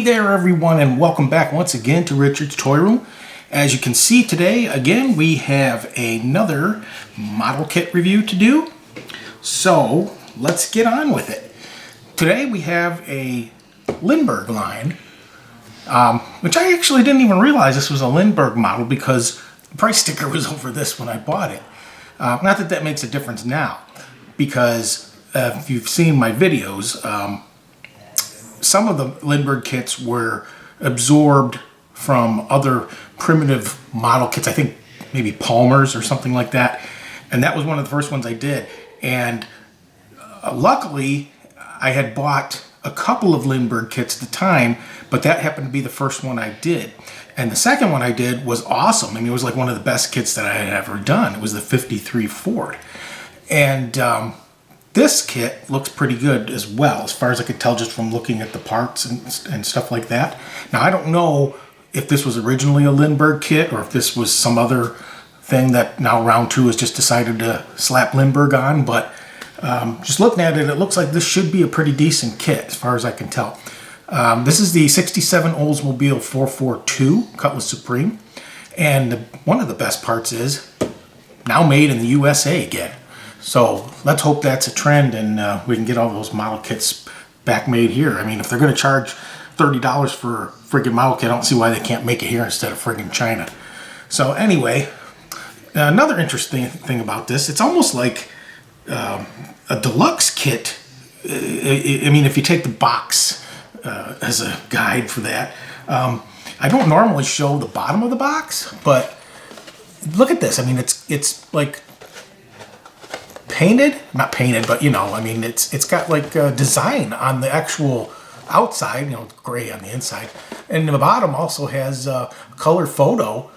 there everyone, and welcome back once again to Richard's Toy Room. As you can see today, again, we have another model kit review to do. So let's get on with it. Today we have a Lindberg line, which I actually didn't even realize this was a Lindberg model because the price sticker was over this when I bought it. Not that that makes a difference now, because if you've seen my videos, some of the Lindberg kits were absorbed from other primitive model kits. I think maybe Palmer's or something like that. And that was one of the first ones I did. And luckily, I had bought a couple of Lindberg kits at the time, but that happened to be the first one I did. And the second one I did was awesome. I mean, it was like one of the best kits that I had ever done. It was the 53 Ford. And this kit looks pretty good as well, as far as I could tell just from looking at the parts and stuff like that. Now, I don't know if this was originally a Lindberg kit or if this was some other thing that now Round 2 has just decided to slap Lindberg on, but just looking at it, it looks like this should be a pretty decent kit as far as I can tell. This is the 67 Oldsmobile 442 Cutlass Supreme, and one of the best parts is now made in the USA again. So let's hope that's a trend and we can get all those model kits back made here. I mean, if they're going to charge $30 for a friggin' model kit, I don't see why they can't make it here instead of friggin' China. So anyway, another interesting thing about this, it's almost like a deluxe kit. I mean, if you take the box as a guide for that. I don't normally show the bottom of the box, but look at this. I mean, it's like painted, not painted, but you know, I mean, it's got like a design on the actual outside, you know, gray on the inside, and the bottom also has color photos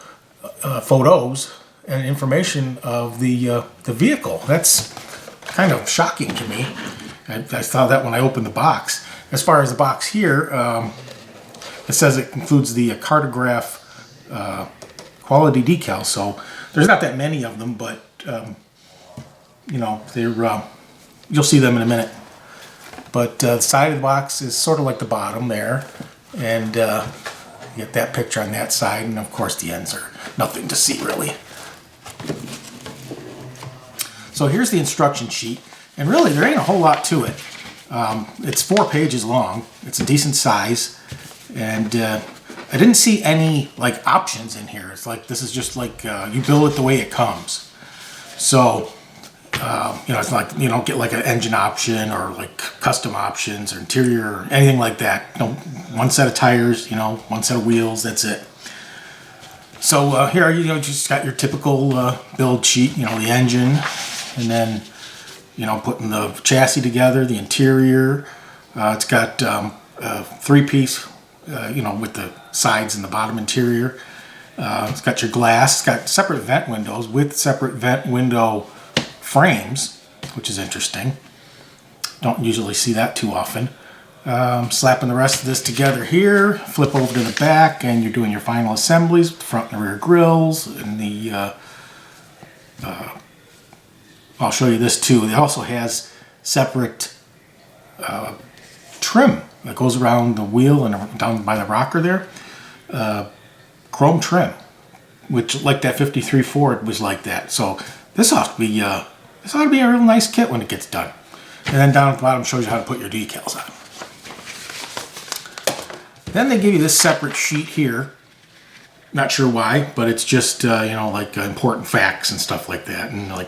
and information of the vehicle. That's kind of shocking to me. I saw that when I opened the box. As far as the box here, it says it includes the Cartograph quality decals, so there's not that many of them, but you know, they're you'll see them in a minute. But the side of the box is sort of like the bottom there, and you get that picture on that side, and of course the ends are nothing to see really. So here's the instruction sheet, and really there ain't a whole lot to it. It's 4 pages long. It's a decent size, and I didn't see any like options in here. It's like this is just like you build it the way it comes. So you know, it's like you don't get like an engine option or like custom options or interior or anything like that. You know, one set of tires, you know, one set of wheels. That's it. So here you know, just got your typical build sheet. You know, the engine, and then you know, putting the chassis together, the interior. It's got a 3-piece, you know, with the sides and the bottom interior. It's got your glass. It's got separate vent windows with separate vent window frames, which is interesting. Don't usually see that too often. Slapping the rest of this together here, flip over to the back, and you're doing your final assemblies with the front and rear grills and the I'll show you this too. It also has separate trim that goes around the wheel and down by the rocker there. Chrome trim, which like that 53 Ford was like that. So this ought to be a real nice kit when it gets done. And then down at the bottom shows you how to put your decals on. Then they give you this separate sheet here. Not sure why, but it's just you know, like important facts and stuff like that, and like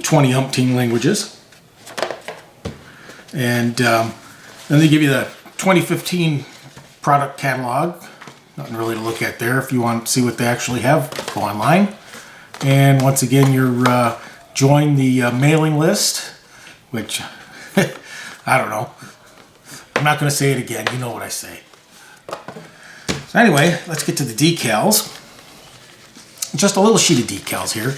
20 umpteen languages. And then they give you the 2015 product catalog. Nothing really to look at there. If you want to see what they actually have, go online. And once again, you're join the mailing list, which I don't know. I'm not going to say it again. You know what I say. So anyway, let's get to the decals. Just a little sheet of decals here.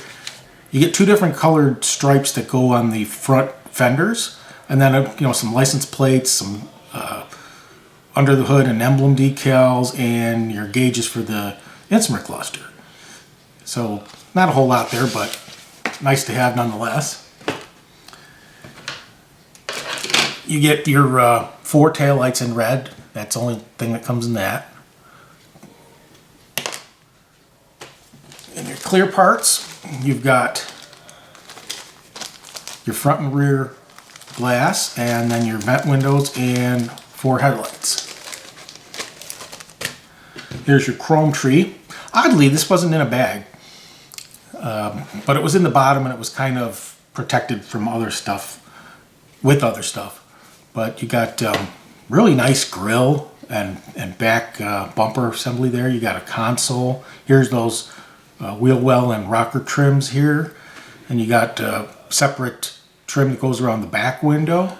You get 2 different colored stripes that go on the front fenders, and then you know, some license plates, some under the hood and emblem decals, and your gauges for the instrument cluster. So not a whole lot there, but nice to have nonetheless. You get your 4 taillights in red That's the only thing that comes in that. In your clear parts, you've got your front and rear glass, and then your vent windows and 4 headlights. Here's your chrome tree. Oddly, this wasn't in a bag, but it was in the bottom and it was kind of protected from other stuff, with other stuff. But you got really nice grill and back bumper assembly there. You got a console. Here's those wheel well and rocker trims here. And you got separate trim that goes around the back window.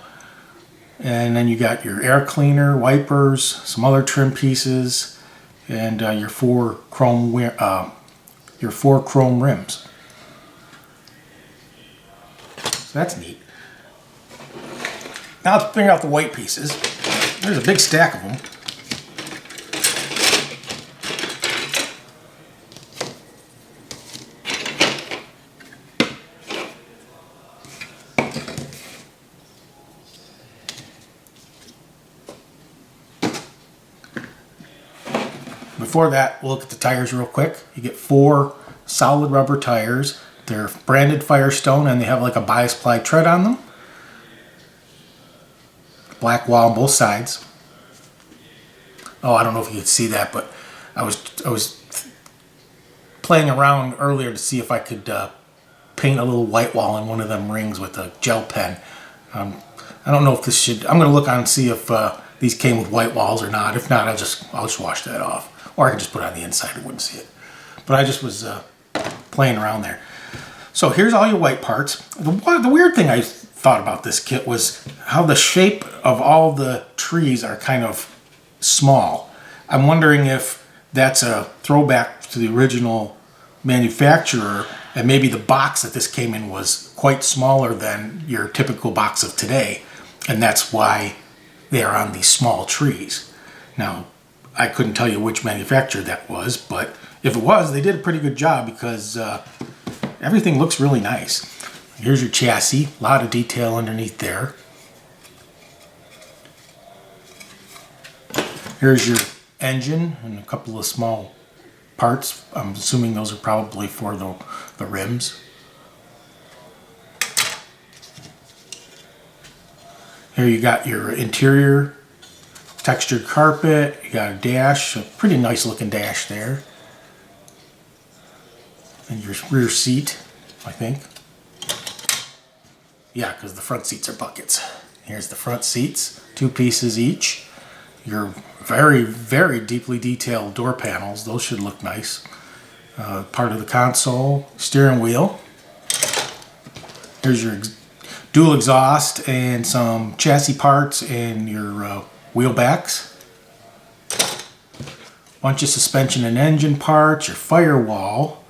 And then you got your air cleaner, wipers, some other trim pieces, and your 4 chrome rims. So that's neat. Now let's bring out the white pieces. There's a big stack of them. Before that, we'll look at the tires real quick. You get 4 solid rubber tires. They're branded Firestone and they have like a bias ply tread on them. Black wall on both sides. Oh, I don't know if you could see that, but I was playing around earlier to see if I could paint a little white wall in one of them rings with a gel pen. I don't know if this should. I'm going to look on and see if these came with white walls or not. If not, I'll just wash that off. Or I could just put it on the inside, I wouldn't see it. But I just was playing around there. So here's all your white parts. The weird thing I thought about this kit was how the shape of all the trees are kind of small. I'm wondering if that's a throwback to the original manufacturer, and maybe the box that this came in was quite smaller than your typical box of today, and that's why they are on these small trees. Now, I couldn't tell you which manufacturer that was, but if it was, they did a pretty good job because everything looks really nice. Here's your chassis, a lot of detail underneath there. Here's your engine and a couple of small parts. I'm assuming those are probably for the rims. Here you got your interior textured carpet, you got a dash, a pretty nice looking dash there. And your rear seat, I think. Yeah, because the front seats are buckets. Here's the front seats, 2 pieces each. Your very, very deeply detailed door panels, those should look nice. Part of the console, steering wheel. Here's your dual exhaust and some chassis parts and your wheel backs. Bunch of suspension and engine parts, your firewall.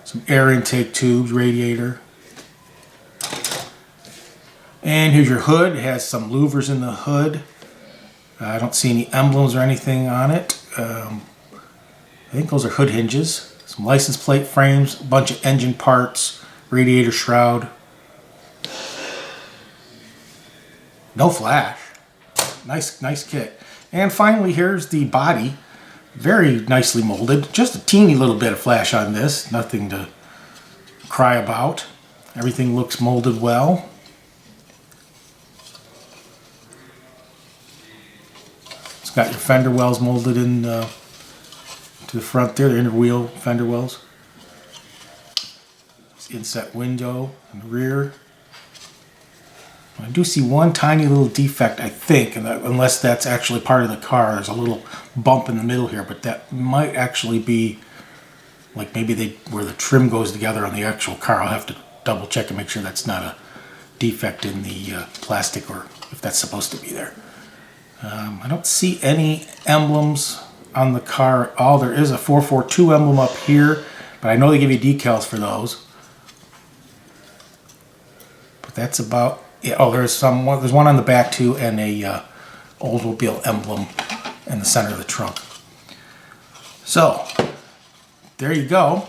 Some air intake tubes, radiator. And here's your hood. It has some louvers in the hood. I don't see any emblems or anything on it. I think those are hood hinges. Some license plate frames, a bunch of engine parts, radiator shroud. No flash. Nice kit. And finally, here's the body. Very nicely molded. Just a teeny little bit of flash on this. Nothing to cry about. Everything looks molded well. It's got your Fender Wells molded in to the front there, the inner wheel Fender Wells. Inset window in the rear. I do see one tiny little defect, I think, and unless that's actually part of the car. There's a little bump in the middle here, but that might actually be like maybe where the trim goes together on the actual car. I'll have to double check and make sure that's not a defect in the plastic, or if that's supposed to be there. I don't see any emblems on the car at all. There is a 442 emblem up here, but I know they give you decals for those. But that's about it. Oh, there's one on the back too, and a Oldsmobile emblem in the center of the trunk. So there you go.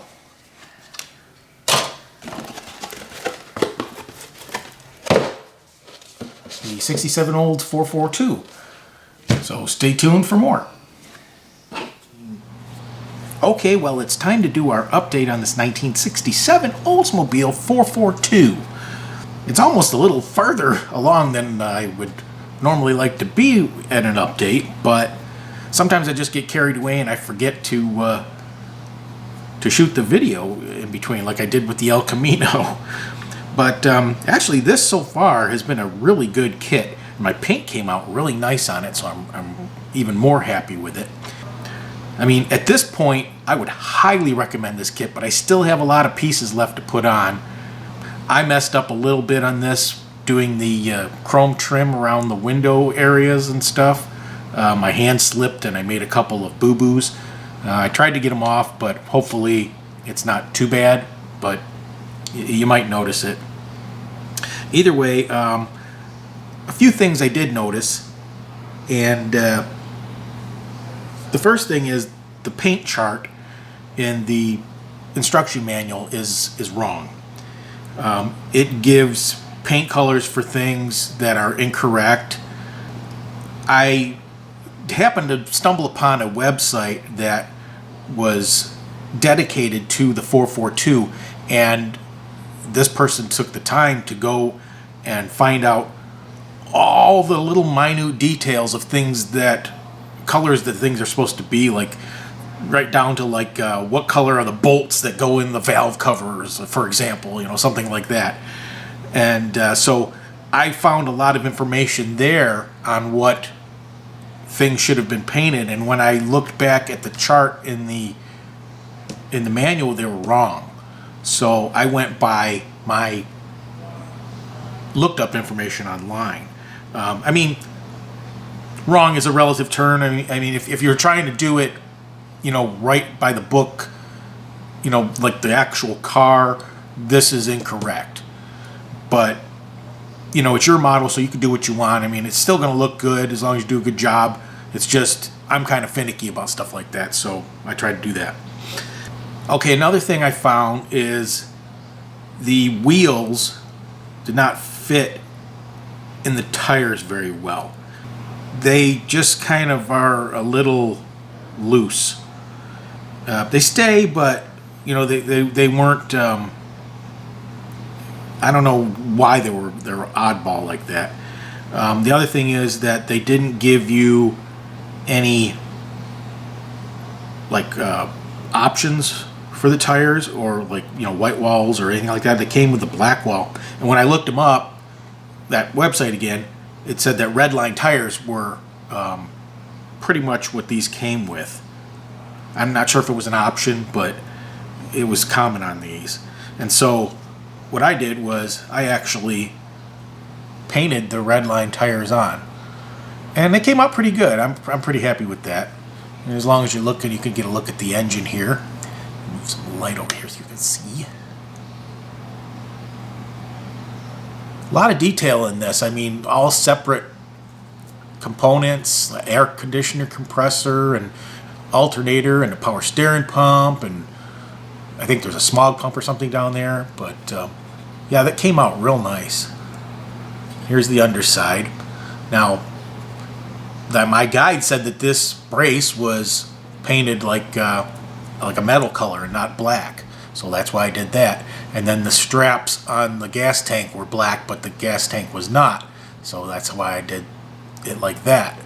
The 67 Olds 442. So stay tuned for more. Okay, well, it's time to do our update on this 1967 Oldsmobile 442. It's almost a little further along than I would normally like to be at an update, but sometimes I just get carried away and I forget to shoot the video in between, like I did with the El Camino. But actually, this so far has been a really good kit. My paint came out really nice on it, so I'm even more happy with it. I mean, at this point, I would highly recommend this kit, but I still have a lot of pieces left to put on. I messed up a little bit on this, doing the chrome trim around the window areas and stuff. My hand slipped and I made a couple of boo-boos. I tried to get them off, but hopefully it's not too bad, but you might notice it. Either way, a few things I did notice, and the first thing is the paint chart in the instruction manual is wrong. It gives paint colors for things that are incorrect. I happened to stumble upon a website that was dedicated to the 442, and this person took the time to go and find out all the little minute details of things that colors that things are supposed to be, like right down to like what color are the bolts that go in the valve covers, for example, something like that. And so I found a lot of information there on what things should have been painted, and when I looked back at the chart in the manual, they were wrong. So I went by my looked up information online. I mean, wrong is a relative term. I mean, if you're trying to do it, right by the book, like the actual car, this is incorrect. But, it's your model, so you can do what you want. I mean, it's still going to look good as long as you do a good job. It's just, I'm kind of finicky about stuff like that, so I try to do that. Okay, another thing I found is the wheels did not fit in the tires very well. They just kind of are a little loose. They stay, but they weren't. I don't know why they were oddball like that. The other thing is that they didn't give you any options for the tires, or white walls or anything like that. They came with the black wall, and when I looked them up, that website again, it said that Redline tires were pretty much what these came with. I'm not sure if it was an option, but it was common on these. And so what I did was I actually painted the Redline tires on, and they came out pretty good. I'm pretty happy with that. And as long as you're looking, you can get a look at the engine here. Move some light over here so you can see. A lot of detail in this. I mean, all separate components, air conditioner, compressor, and alternator, and a power steering pump, and I think there's a smog pump or something down there. But yeah, that came out real nice. Here's the underside. Now, my guide said that this brace was painted like a metal color and not black, so that's why I did that. And then the straps on the gas tank were black, but the gas tank was not, so that's why I did it like that,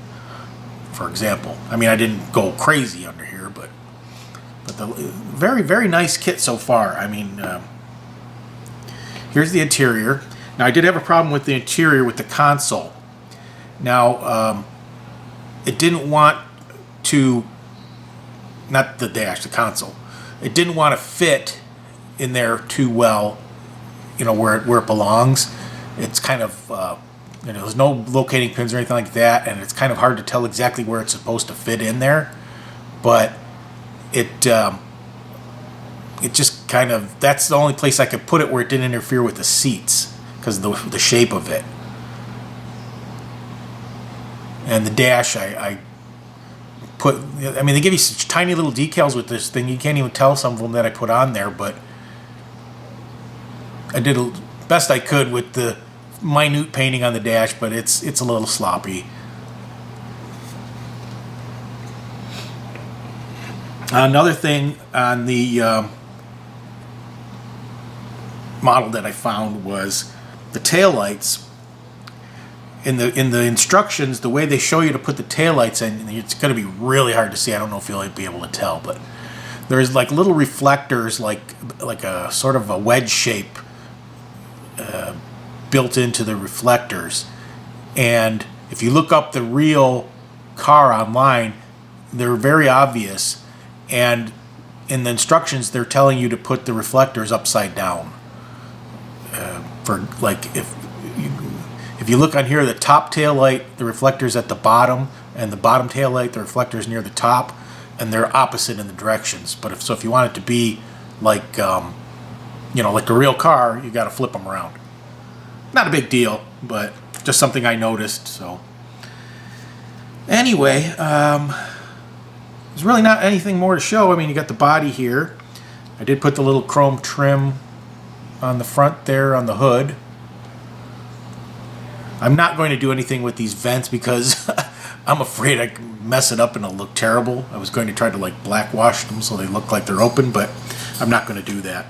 for example. I mean, I didn't go crazy under here, but the very, very nice kit so far. I mean, here's the interior. Now, I did have a problem with the interior with the console. Now, it didn't want to, not the dash, the console. It didn't want to fit in there too well, where it belongs. It's kind of, there's no locating pins or anything like that, and it's kind of hard to tell exactly where it's supposed to fit in there. But it just kind of, that's the only place I could put it where it didn't interfere with the seats, because of the shape of it. And the dash, I mean, they give you such tiny little decals with this thing, you can't even tell some of them that I put on there, but I did the best I could with the minute painting on the dash, but it's a little sloppy. Another thing on the model that I found was the taillights. In the instructions, the way they show you to put the taillights in, it's going to be really hard to see. I don't know if you'll be able to tell, but there's like little reflectors, like a sort of a wedge shape built into the reflectors. And if you look up the real car online, they're very obvious. And in the instructions, they're telling you to put the reflectors upside down. For like if you look on here, the top tail light, the reflector's at the bottom, and the bottom tail light, the reflector's near the top, and they're opposite in the directions. But if you want it to be like like a real car, you got to flip them around. Not a big deal, but just something I noticed. So anyway, there's really not anything more to show. I mean, you got the body here. I did put the little chrome trim on the front there on the hood. I'm not going to do anything with these vents because I'm afraid I can mess it up and it'll look terrible. I was going to try to like blackwash them so they look like they're open, but I'm not going to do that.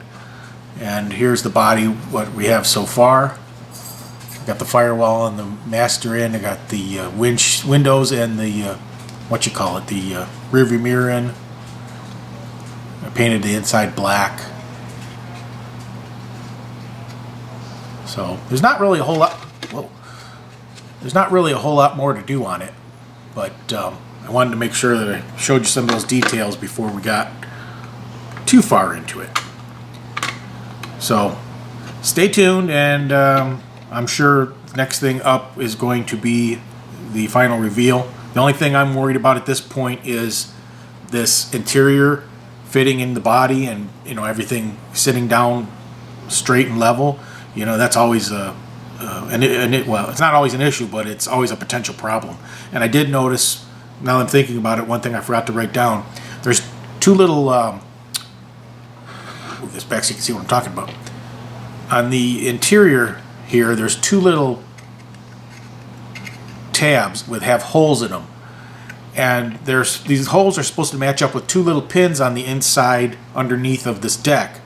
And here's the body, what we have so far. I got the firewall and the master in. I got the windows and the the rearview mirror in. I painted the inside black. So there's not really a whole lot. Whoa. There's not really a whole lot more to do on it, but I wanted to make sure that I showed you some of those details before we got too far into it. So stay tuned, and I'm sure the next thing up is going to be the final reveal. The only thing I'm worried about at this point is this interior fitting in the body and everything sitting down straight and level. That's always well, it's not always an issue, but it's always a potential problem. And I did notice, now that I'm thinking about it, one thing I forgot to write down. There's two little, move this back so you can see what I'm talking about. On the interior here, there's two little tabs have holes in them. And these holes are supposed to match up with two little pins on the inside underneath of this deck.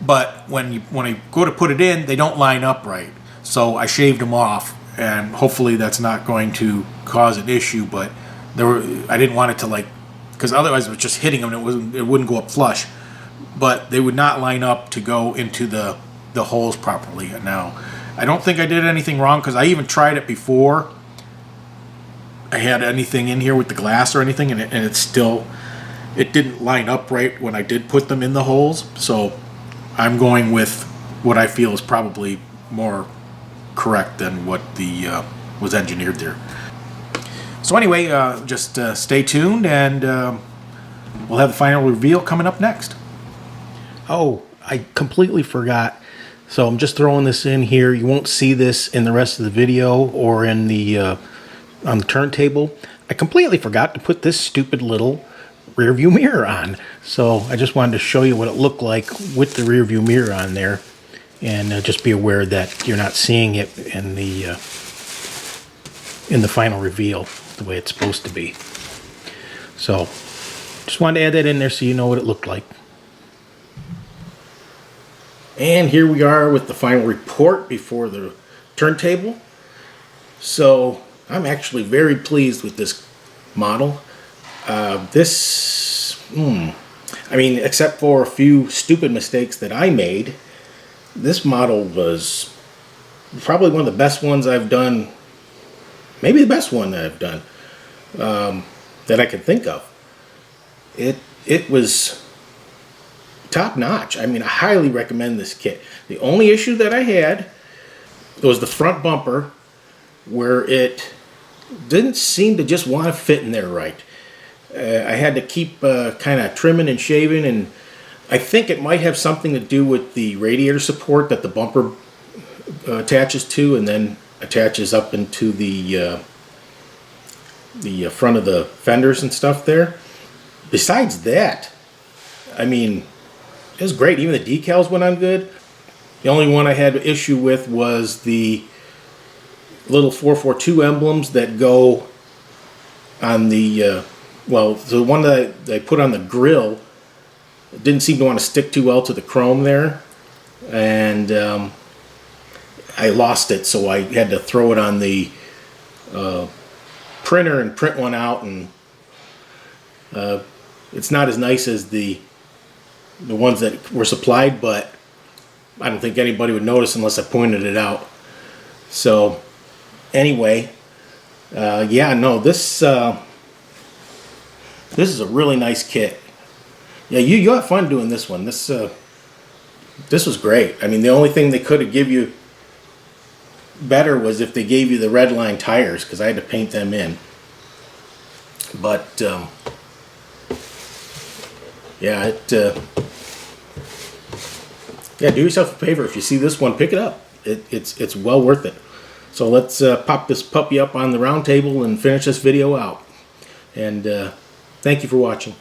But when I go to put it in, they don't line up right. So I shaved them off, and hopefully that's not going to cause an issue. But I didn't want it to because otherwise it was just hitting them and it wouldn't go up flush. But they would not line up to go into the holes properly. And now I don't think I did anything wrong because I even tried it before I had anything in here with the glass or anything, and it didn't line up right when I did put them in the holes. So I'm going with what I feel is probably more correct than what was engineered there. So anyway, just stay tuned, and we'll have the final reveal coming up next. Oh, I completely forgot. So I'm just throwing this in here. You won't see this in the rest of the video or in the on the turntable. I completely forgot to put this stupid little rear view mirror on. So I just wanted to show you what it looked like with the rear view mirror on there, and just be aware that you're not seeing it in the final reveal the way it's supposed to be. So just wanted to add that in there so you know what it looked like. And here we are with the final report before the turntable. So I'm actually very pleased with this model. I mean, except for a few stupid mistakes that I made, this model was probably one of the best ones I've done. Maybe the best one that I've done that I can think of. It was top notch. I mean, I highly recommend this kit. The only issue that I had was the front bumper, where it didn't seem to just want to fit in there right. I had to keep kind of trimming and shaving, and I think it might have something to do with the radiator support that the bumper attaches to and then attaches up into the front of the fenders and stuff there. Besides that, I mean, it was great. Even the decals went on good. The only one I had issue with was the little 442 emblems that go on the, well, the one that they put on the grill didn't seem to want to stick too well to the chrome there, and I lost it, so I had to throw it on the printer and print one out, and it's not as nice as the ones that were supplied, but I don't think anybody would notice unless I pointed it out. So anyway, yeah, no, this is a really nice kit. Yeah, you have fun doing this one. This was great. I mean, the only thing they could have give you better was if they gave you the red line tires, because I had to paint them in. But yeah, yeah, do yourself a favor. If you see this one, pick it up. It's well worth it. So let's pop this puppy up on the round table and finish this video out. And thank you for watching.